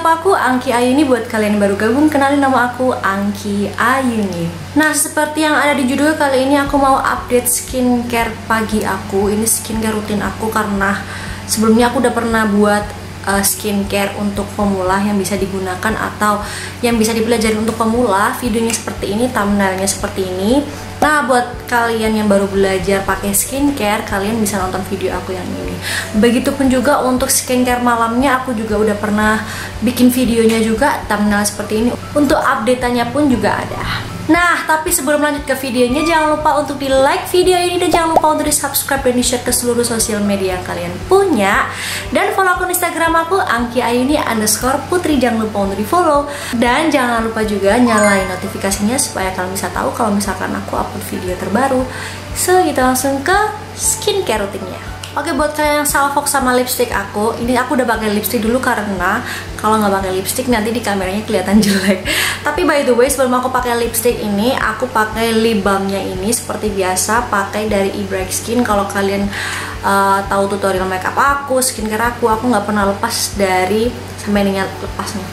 apa aku? Angki Ayuni. Buat kalian yang baru gabung, kenalin nama aku Angki Ayuni. Nah, seperti yang ada di judul, kali ini aku mau update skincare pagi aku. Ini skincare rutin aku karena sebelumnya aku udah pernah buat skincare untuk pemula yang bisa digunakan atau yang bisa dipelajari untuk pemula. Videonya seperti ini, thumbnailnya seperti ini. Nah, buat kalian yang baru belajar pakai skincare, kalian bisa nonton video aku yang ini. Begitupun juga untuk skincare malamnya, aku juga udah pernah bikin videonya juga, thumbnail seperti ini. Untuk update-nya pun juga ada. Nah, tapi sebelum lanjut ke videonya, jangan lupa untuk di like video ini dan jangan lupa untuk di subscribe dan di share ke seluruh sosial media yang kalian punya. Dan follow akun Instagram aku @angkiayuni_putri, jangan lupa untuk di follow. Dan jangan lupa juga nyalain notifikasinya supaya kalian bisa tahu kalau misalkan aku upload video terbaru. So, kita langsung ke skincare rutinnya. Oke, buat kalian yang salfok sama lipstick aku, ini aku udah pakai lipstick dulu karena kalau nggak pakai lipstick nanti di kameranya kelihatan jelek. Tapi by the way, sebelum aku pakai lipstick ini, aku pakai lip balmnya ini seperti biasa, pakai dari eBright Skin. Kalau kalian tahu tutorial makeup aku, skincare aku nggak pernah lepas dari, sampai ini lepas nih.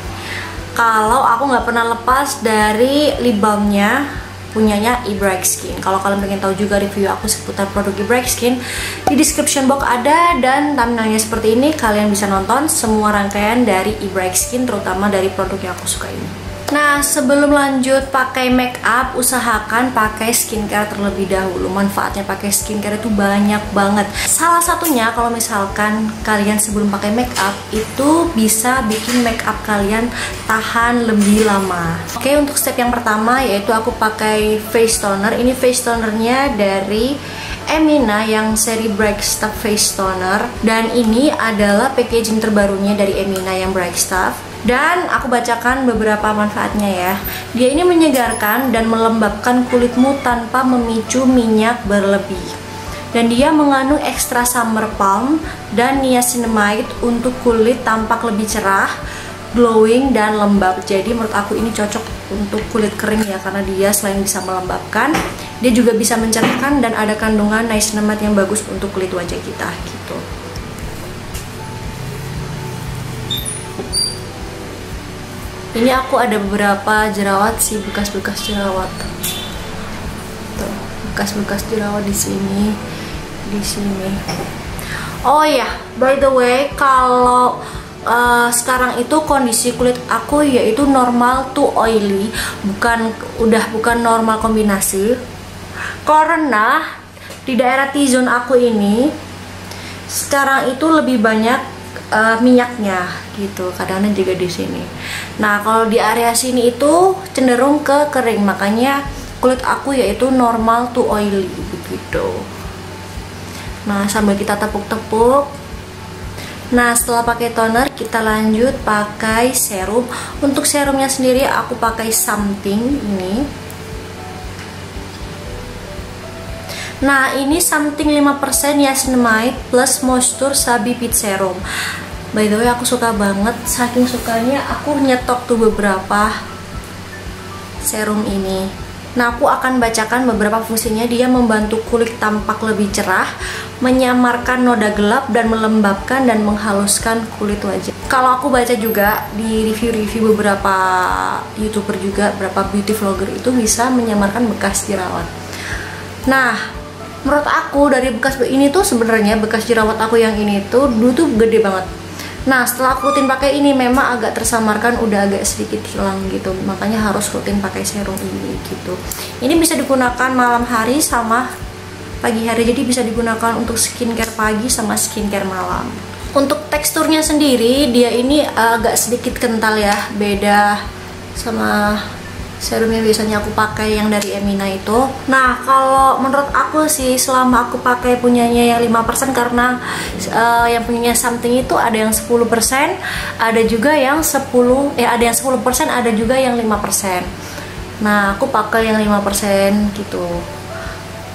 Kalau aku nggak pernah lepas dari lip balmnya punyanya eBright Skin. Kalau kalian pengen tahu juga review aku seputar produk eBright Skin, di description box ada, dan thumbnailnya seperti ini. Kalian bisa nonton semua rangkaian dari eBright Skin, terutama dari produk yang aku suka ini. Nah, sebelum lanjut pakai make up, usahakan pakai skincare terlebih dahulu. Manfaatnya pakai skincare itu banyak banget. Salah satunya kalau misalkan kalian sebelum pakai make up itu bisa bikin make up kalian tahan lebih lama. Oke, untuk step yang pertama yaitu aku pakai face toner. Ini face tonernya dari Emina yang seri Bright Stuff Face Toner, dan ini adalah packaging terbarunya dari Emina yang Bright Stuff. Dan aku bacakan beberapa manfaatnya ya. Dia ini menyegarkan dan melembabkan kulitmu tanpa memicu minyak berlebih. Dan dia mengandung ekstra summer palm dan niacinamide untuk kulit tampak lebih cerah, glowing dan lembab. Jadi menurut aku ini cocok untuk kulit kering ya, karena dia selain bisa melembabkan, dia juga bisa mencerahkan dan ada kandungan niacinamide yang bagus untuk kulit wajah kita gitu. Ini aku ada beberapa jerawat sih, bekas-bekas jerawat. Tuh, bekas-bekas jerawat di sini, di sini. Oh ya, by the way, kalau sekarang itu kondisi kulit aku yaitu normal to oily, bukan normal kombinasi. Karena di daerah T-zone aku ini sekarang itu lebih banyak minyaknya gitu, kadang-kadang juga di sini. Nah, kalau di area sini itu cenderung ke kering, makanya kulit aku yaitu normal to oily begitu. Nah, sambil kita tepuk-tepuk. Nah, setelah pakai toner, kita lanjut pakai serum. Untuk serumnya sendiri aku pakai Something ini. Nah, ini Something 5% niacinamide plus moisture Sabi Pit Serum. By the way, aku suka banget, saking sukanya aku nyetok tuh beberapa serum ini. Nah, aku akan bacakan beberapa fungsinya. Dia membantu kulit tampak lebih cerah, menyamarkan noda gelap, dan melembabkan dan menghaluskan kulit wajah. Kalau aku baca juga di review-review beberapa YouTuber juga, beberapa beauty vlogger itu bisa menyamarkan bekas jerawat. Nah, menurut aku dari bekas ini tuh sebenarnya bekas jerawat aku yang ini tuh dulu tuh gede banget. Nah, setelah aku rutin pakai ini memang agak tersamarkan, udah agak sedikit hilang gitu. Makanya harus rutin pakai serum ini gitu. Ini bisa digunakan malam hari sama pagi hari. Jadi bisa digunakan untuk skincare pagi sama skincare malam. Untuk teksturnya sendiri dia ini agak sedikit kental ya, beda sama serum yang biasanya aku pakai yang dari Emina itu. Nah, kalau menurut aku sih selama aku pakai punyanya yang 5%, karena yang punyanya Something itu ada yang 10%, ada juga yang 10%, ada yang 10%, ada juga yang 5%. Nah, aku pakai yang 5% gitu.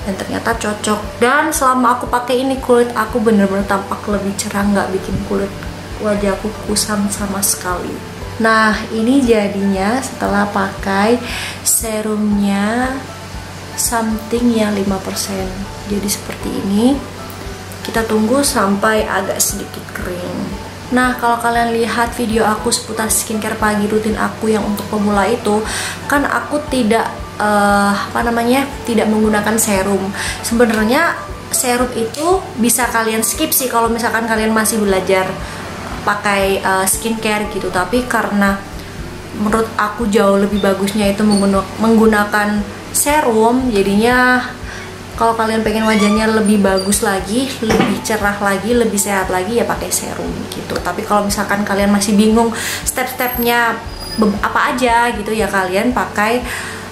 Dan ternyata cocok. Dan selama aku pakai ini kulit aku bener-bener tampak lebih cerah, nggak bikin kulit wajahku kusam sama sekali. Nah, ini jadinya setelah pakai serumnya Something yang 5%. Jadi seperti ini. Kita tunggu sampai agak sedikit kering. Nah, kalau kalian lihat video aku seputar skincare pagi rutin aku yang untuk pemula itu, kan aku tidak tidak menggunakan serum. Sebenarnya serum itu bisa kalian skip sih kalau misalkan kalian masih belajar pakai skincare gitu. Tapi karena menurut aku jauh lebih bagusnya itu menggunakan serum, jadinya kalau kalian pengen wajahnya lebih bagus lagi, lebih cerah lagi, lebih sehat lagi, ya pakai serum gitu. Tapi kalau misalkan kalian masih bingung step-stepnya apa aja gitu, ya kalian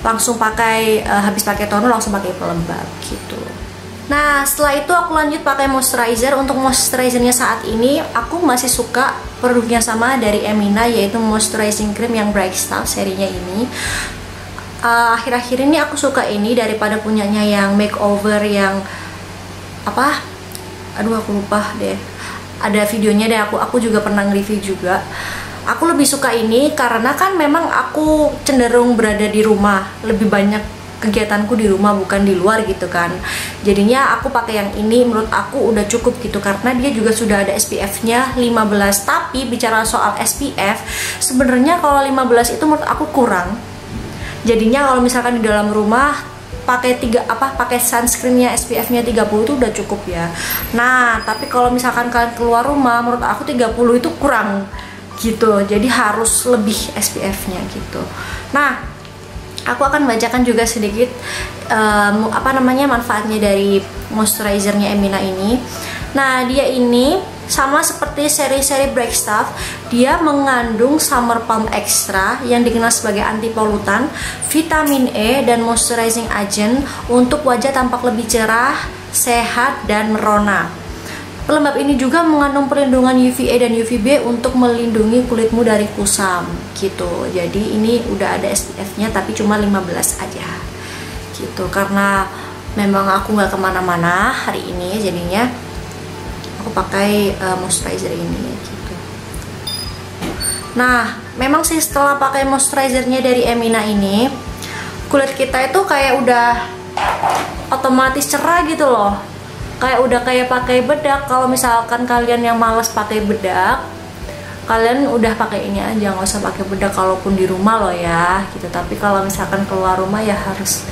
langsung pakai habis pakai toner langsung pakai pelembab gitu. Nah, setelah itu aku lanjut pakai moisturizer. Untuk moisturizernya saat ini aku masih suka produknya sama dari Emina, yaitu moisturizing cream yang Bright Stuff serinya ini. Akhir-akhir ini aku suka ini daripada punyanya yang makeover yang aduh aku lupa deh, ada videonya deh, aku juga pernah nge-review juga. Aku lebih suka ini karena kan memang aku cenderung berada di rumah, lebih banyak kegiatanku di rumah bukan di luar gitu kan. Jadinya aku pakai yang ini, menurut aku udah cukup gitu karena dia juga sudah ada SPF-nya 15. Tapi bicara soal SPF, sebenarnya kalau 15 itu menurut aku kurang. Jadinya kalau misalkan di dalam rumah pakai pakai sunscreennya SPF-nya 30 itu udah cukup ya. Nah, tapi kalau misalkan kalian keluar rumah, menurut aku 30 itu kurang gitu. Jadi harus lebih SPF-nya gitu. Nah, aku akan bacakan juga sedikit manfaatnya dari moisturizernya Emina ini. Nah, dia ini sama seperti seri-seri Bright Stuff, dia mengandung Summer Palm Extra yang dikenal sebagai anti polutan, vitamin E, dan moisturizing agent untuk wajah tampak lebih cerah, sehat, dan merona. Pelembab ini juga mengandung perlindungan UVA dan UVB untuk melindungi kulitmu dari kusam gitu. Jadi ini udah ada SPF-nya tapi cuma 15 aja gitu, karena memang aku nggak kemana-mana hari ini, jadinya aku pakai moisturizer ini gitu. Nah, memang sih setelah pakai moisturizernya dari Emina ini, kulit kita itu kayak udah otomatis cerah gitu loh. Kayak udah kayak pakai bedak. Kalau misalkan kalian yang males pakai bedak, kalian udah pakai ini aja, nggak usah pakai bedak kalaupun di rumah loh ya gitu. Tapi kalau misalkan keluar rumah ya harus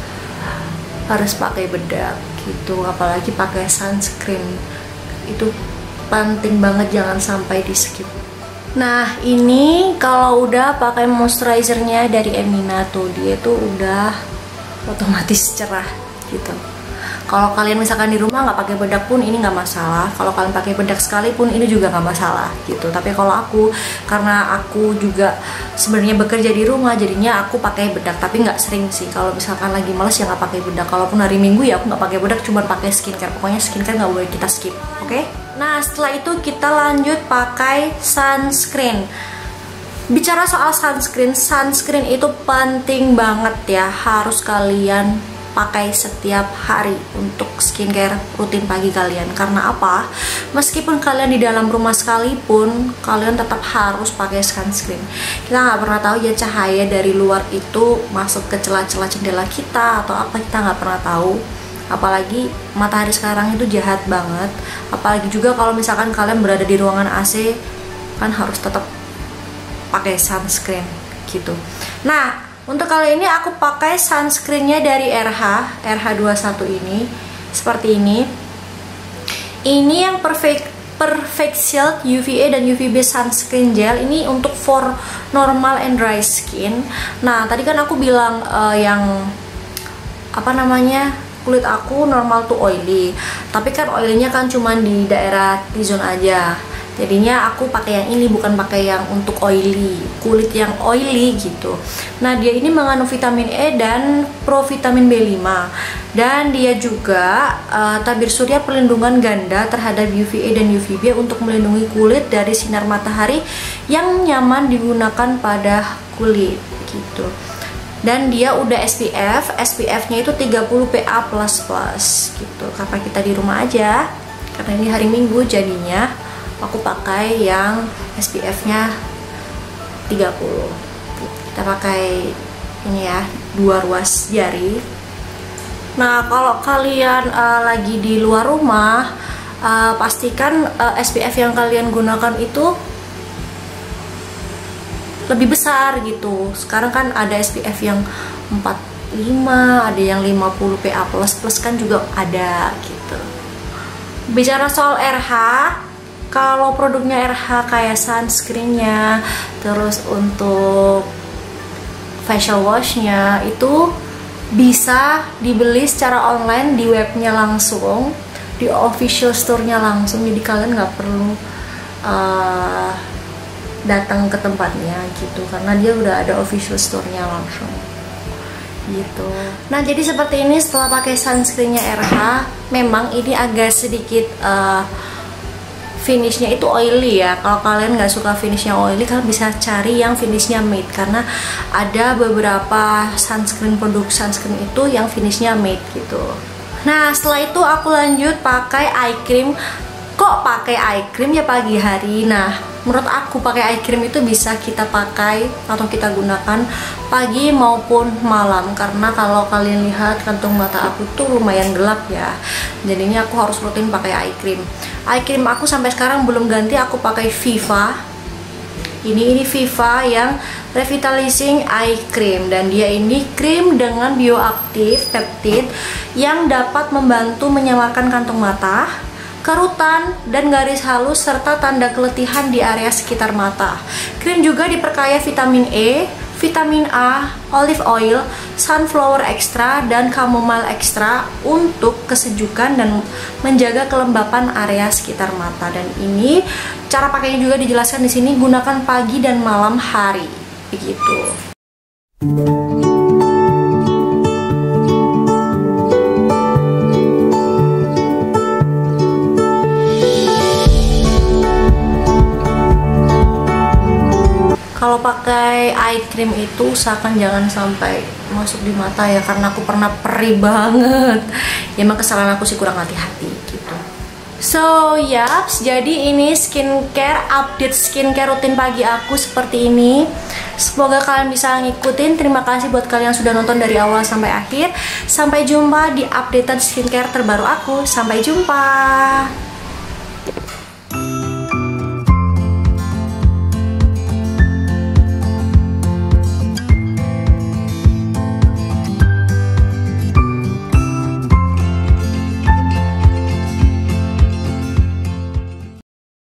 pakai bedak gitu, apalagi pakai sunscreen. Itu penting banget, jangan sampai di skip. Nah, ini kalau udah pakai moisturizernya dari Emina tuh, dia tuh udah otomatis cerah gitu. Kalau kalian misalkan di rumah nggak pakai bedak pun ini nggak masalah. Kalau kalian pakai bedak sekalipun ini juga nggak masalah gitu. Tapi kalau aku, karena aku juga sebenarnya bekerja di rumah, jadinya aku pakai bedak. Tapi nggak sering sih. Kalau misalkan lagi males ya nggak pakai bedak. Kalaupun hari Minggu ya aku nggak pakai bedak, cuma pakai skincare. Pokoknya skincare nggak boleh kita skip, oke? Nah, setelah itu kita lanjut pakai sunscreen. Bicara soal sunscreen itu penting banget ya, harus kalian pakai setiap hari untuk skincare rutin pagi kalian. Karena apa? Meskipun kalian di dalam rumah sekalipun, kalian tetap harus pakai sunscreen. Kita nggak pernah tahu ya cahaya dari luar itu masuk ke celah-celah jendela kita atau apa, kita nggak pernah tahu. Apalagi matahari sekarang itu jahat banget. Apalagi juga kalau misalkan kalian berada di ruangan AC, kan harus tetap pakai sunscreen gitu. Nah, untuk kali ini aku pakai sunscreennya dari RH21 ini, seperti ini. Ini yang Perfect Shield UVA dan UVB Sunscreen Gel. Ini untuk for normal and dry skin. Nah, tadi kan aku bilang kulit aku normal to oily. Tapi kan oilynya kan cuma di daerah T-zone aja. Jadinya aku pakai yang ini, bukan pakai yang untuk kulit yang oily gitu. Nah, dia ini mengandung vitamin E dan provitamin B5. Dan dia juga tabir surya perlindungan ganda terhadap UVA dan UVB untuk melindungi kulit dari sinar matahari yang nyaman digunakan pada kulit gitu. Dan dia udah SPF-nya itu 30 PA++ gitu. Karena kita di rumah aja, karena ini hari Minggu, jadinya aku pakai yang SPF-nya 30. Kita pakai ini ya, 2 ruas jari. Nah, kalau kalian lagi di luar rumah, pastikan SPF yang kalian gunakan itu lebih besar gitu. Sekarang kan ada SPF yang 45, ada yang 50 PA++ kan juga ada gitu. Bicara soal RH, kalau produknya RH kayak sunscreennya, terus untuk facial washnya itu bisa dibeli secara online di webnya langsung, di official store-nya langsung. Jadi kalian nggak perlu datang ke tempatnya gitu, karena dia udah ada official store-nya langsung gitu. Nah jadi seperti ini setelah pakai sunscreennya RH. Memang ini agak sedikit finishnya itu oily ya. Kalau kalian nggak suka finishnya oily, kalian bisa cari yang finishnya matte, karena ada beberapa produk sunscreen itu yang finishnya matte gitu. Nah setelah itu aku lanjut pakai eye cream. Kok pakai eye cream ya pagi hari? Nah menurut aku pakai eye cream itu bisa kita pakai atau kita gunakan pagi maupun malam, karena kalau kalian lihat kantung mata aku tuh lumayan gelap ya, jadinya aku harus rutin pakai eye cream. Eye cream aku sampai sekarang belum ganti, aku pakai Viva. Ini Viva yang Revitalizing Eye Cream, dan dia ini krim dengan bioaktif peptid yang dapat membantu menyamarkan kantung mata, kerutan, dan garis halus serta tanda keletihan di area sekitar mata. Krim juga diperkaya vitamin E, vitamin A, olive oil, sunflower extra, dan chamomile extra untuk kesejukan dan menjaga kelembapan area sekitar mata. Dan ini cara pakainya juga dijelaskan di sini, gunakan pagi dan malam hari, begitu. Kalau pakai eye cream itu usahakan jangan sampai masuk di mata ya, karena aku pernah perih banget. Ya emang kesalahan aku sih kurang hati-hati gitu. So yaps, jadi ini update skincare rutin pagi aku seperti ini. Semoga kalian bisa ngikutin. Terima kasih buat kalian yang sudah nonton dari awal sampai akhir. Sampai jumpa di updatean skincare terbaru aku. Sampai jumpa.